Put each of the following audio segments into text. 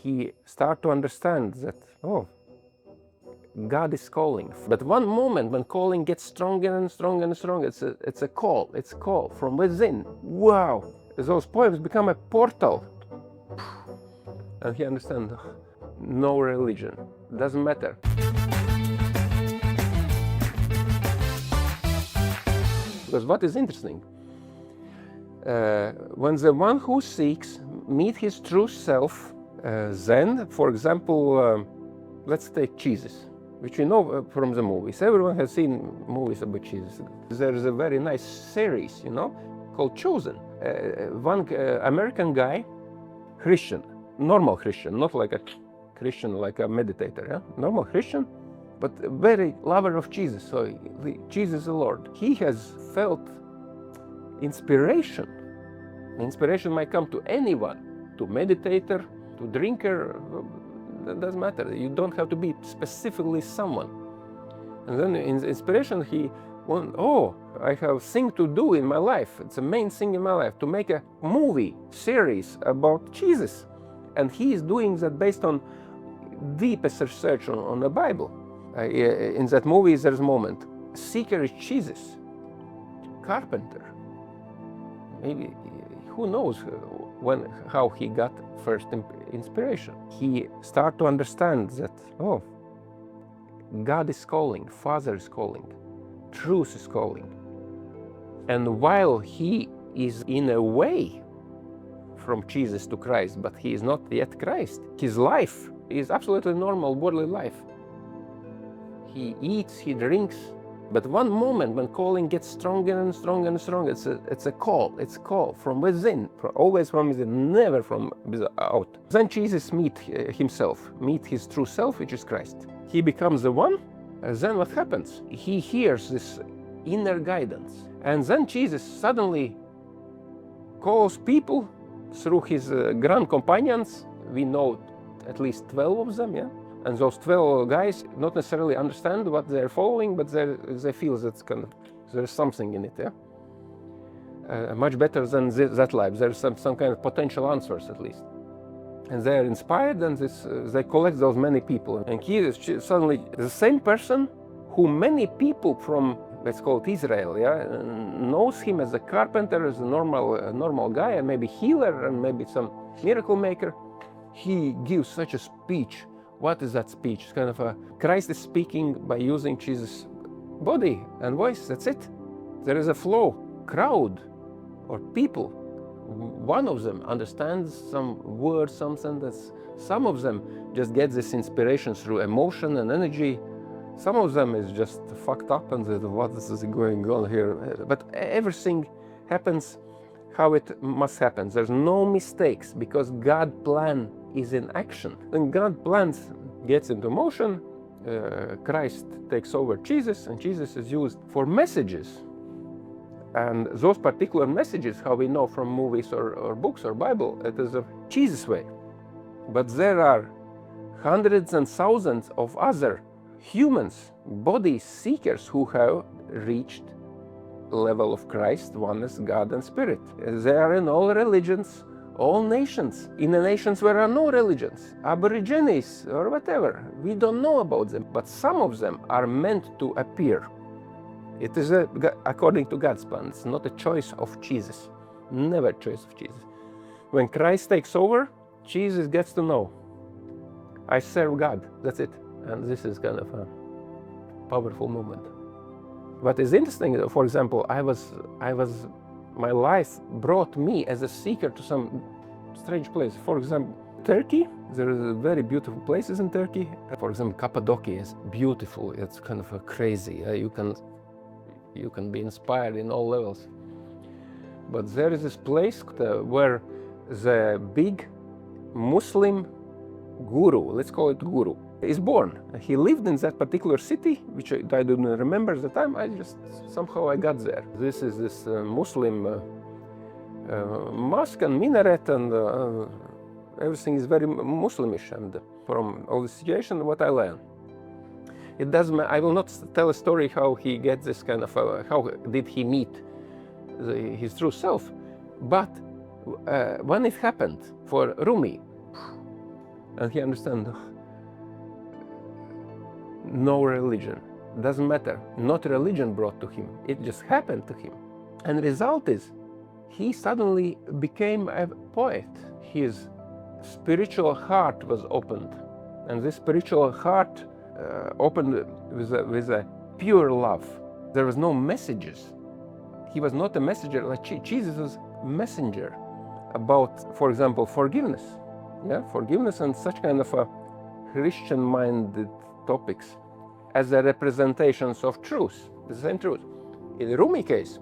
he start to understand that, oh, God is calling. But one moment when calling gets stronger and stronger and stronger, it's a call from within. Wow! Those poems become a portal. And he understands, no religion, doesn't matter. Because what is interesting, when the one who seeks meet his true self, then, for example, let's take Jesus, which we know from the movies. Everyone has seen movies about Jesus. There's a very nice series, called Chosen. One American guy, Christian, normal Christian, not like a Christian, like a meditator, yeah? Normal Christian, but very lover of Jesus. So Jesus is the Lord. He has felt inspiration. Inspiration might come to anyone, to meditator, to drinker, that doesn't matter. You don't have to be specifically someone. And then in inspiration, he went, oh, I have thing to do in my life. It's the main thing in my life, to make a movie series about Jesus. And he is doing that based on deepest research on the Bible. In that movie, there's a moment. Seeker is Jesus, carpenter. Maybe, who knows how he got first inspiration. He started to understand that, oh, God is calling, Father is calling, truth is calling. And while he is in a way from Jesus to Christ, but he is not yet Christ, his life is absolutely normal bodily life. He eats, he drinks, but one moment when calling gets stronger and stronger and stronger, it's a call from within, always from within, never from without. Then Jesus meet his true self, which is Christ. He becomes the one, and then what happens? He hears this inner guidance. And then Jesus suddenly calls people through his grand companions. We know at least 12 of them, yeah? And those 12 guys not necessarily understand what they're following, but they feel that there's something in it, yeah? Much better than that life. There's some kind of potential answers, at least. And they're inspired, and they collect those many people. And he is suddenly the same person who many people from, let's call it Israel, yeah, knows him as a carpenter, as a normal guy, and maybe healer, and maybe some miracle maker. He gives such a speech. What is that speech? It's kind of a Christ is speaking by using Jesus' body and voice. That's it. There is a flow, crowd, or people. One of them understands some words, some sentence. Some of them just get this inspiration through emotion and energy. Some of them is just fucked up and what is going on here? But everything happens how it must happen. There's no mistakes because God's plan is in action. When God's plan gets into motion, Christ takes over Jesus, and Jesus is used for messages. And those particular messages, how we know from movies or books or Bible, it is a Jesus way. But there are hundreds and thousands of other humans, body seekers, who have reached level of Christ, oneness, God and Spirit. They are in all religions, all nations. In the nations where there are no religions, Aborigines or whatever, we don't know about them, but some of them are meant to appear. It is according to God's plan. It's not a choice of Jesus, never a choice of Jesus. When Christ takes over, Jesus gets to know, I serve God, that's it. And this is kind of a powerful moment. What is interesting, for example, my life brought me as a seeker to some strange place. For example, Turkey, there are very beautiful places in Turkey. For example, Cappadocia is beautiful. It's kind of crazy. You can be inspired in all levels. But there is this place where the big Muslim guru, let's call it guru, is born. He lived in that particular city, which I don't remember at the time. Somehow I got there. This is this Muslim mosque and minaret, and everything is very Muslimish. And from all the situation, what I learned, it doesn't matter. I will not tell a story how he gets this kind of how did he meet his true self, but when it happened for Rumi, And he understands no religion. Doesn't matter. Not religion brought to him. It just happened to him. And the result is he suddenly became a poet. His spiritual heart was opened. And this spiritual heart opened with a pure love. There was no messages. He was not a messenger. Like Jesus was a messenger about, for example, forgiveness. Yeah, forgiveness and such kind of a Christian-minded topics as a representations of truth, the same truth. In the Rumi case,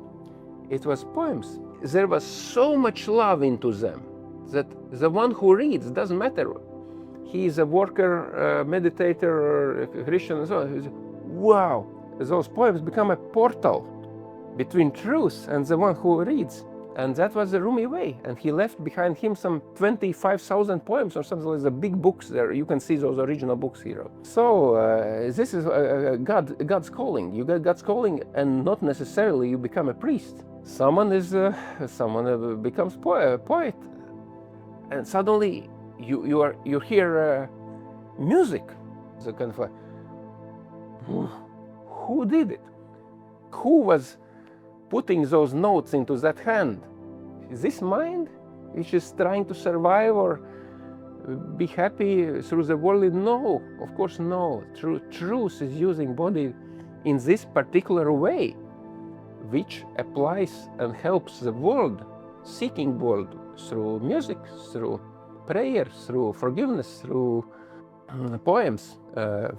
it was poems. There was so much love into them that the one who reads, doesn't matter, he is a worker, meditator, or a Christian, and so on. Wow, those poems become a portal between truth and the one who reads. And that was the Rumi way. And he left behind him some 25,000 poems or something like the big books there. You can see those original books here. So this is God's calling. You get God's calling, and not necessarily you become a priest. Someone becomes a poet, and suddenly you hear music. It's a kind of a, who did it? Who was putting those notes into that hand? Is this mind which is trying to survive or be happy through the world? No, of course no. Truth is using body in this particular way, which applies and helps the world, seeking world through music, through prayer, through forgiveness, through poems.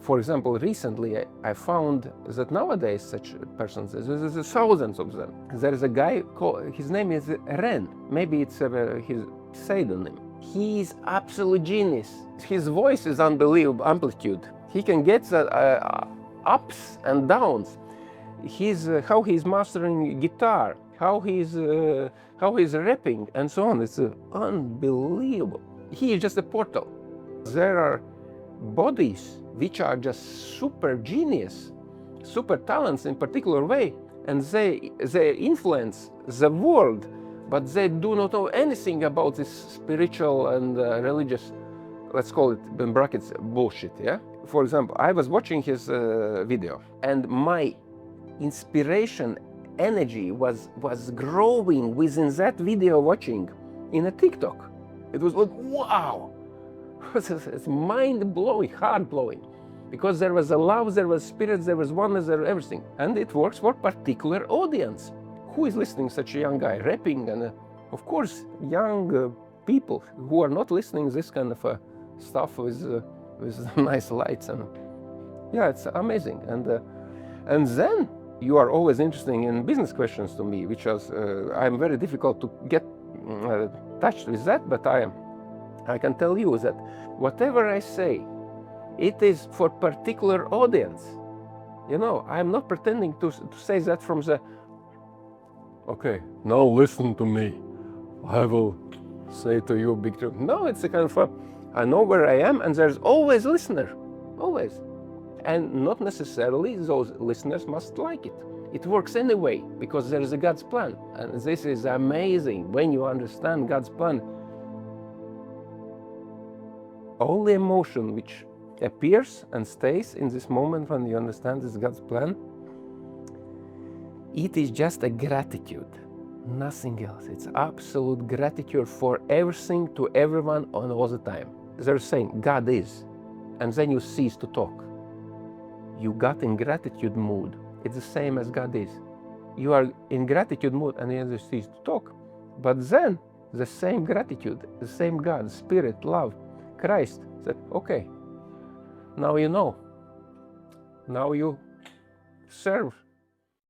For example, recently I found that nowadays such persons, there's thousands of them. There is a guy called, his name is Ren. Maybe it's his pseudonym. He is absolute genius. His voice is unbelievable amplitude. He can get the ups and downs. How he's mastering guitar, how he's rapping, and so on. It's unbelievable. He is just a portal. There are bodies which are just super genius, super talents in particular way, and they influence the world, but they do not know anything about this spiritual and religious, let's call it in brackets, bullshit. Yeah. For example, I was watching his video, and my inspiration energy was growing within that video watching in a TikTok. It was like, wow. It's mind-blowing, heart-blowing, because there was a love, there was spirit, there was oneness, there was everything. And it works for particular audience. Who is listening to such a young guy rapping? And of course, young people who are not listening this kind of stuff with nice lights. And yeah, it's amazing. And then you are always interested in business questions to me, which was, I'm very difficult to get touched with that, but I can tell you that whatever I say, it is for particular audience. You know, I'm not pretending to say that from the, okay, now listen to me. I will say to you big truth. No, it's a kind of I know where I am, and there's always a listener, always. And not necessarily those listeners must like it. It works anyway, because there is a God's plan. And this is amazing when you understand God's plan. All the emotion which appears and stays in this moment when you understand this God's plan, it is just a gratitude, nothing else. It's absolute gratitude for everything, to everyone, and all the time. They're saying God is, and then you cease to talk. You got in gratitude mood. It's the same as God is. You are in gratitude mood, and then you cease to talk. But then the same gratitude, the same God, Spirit, love, Christ said, okay, now you know. Now you serve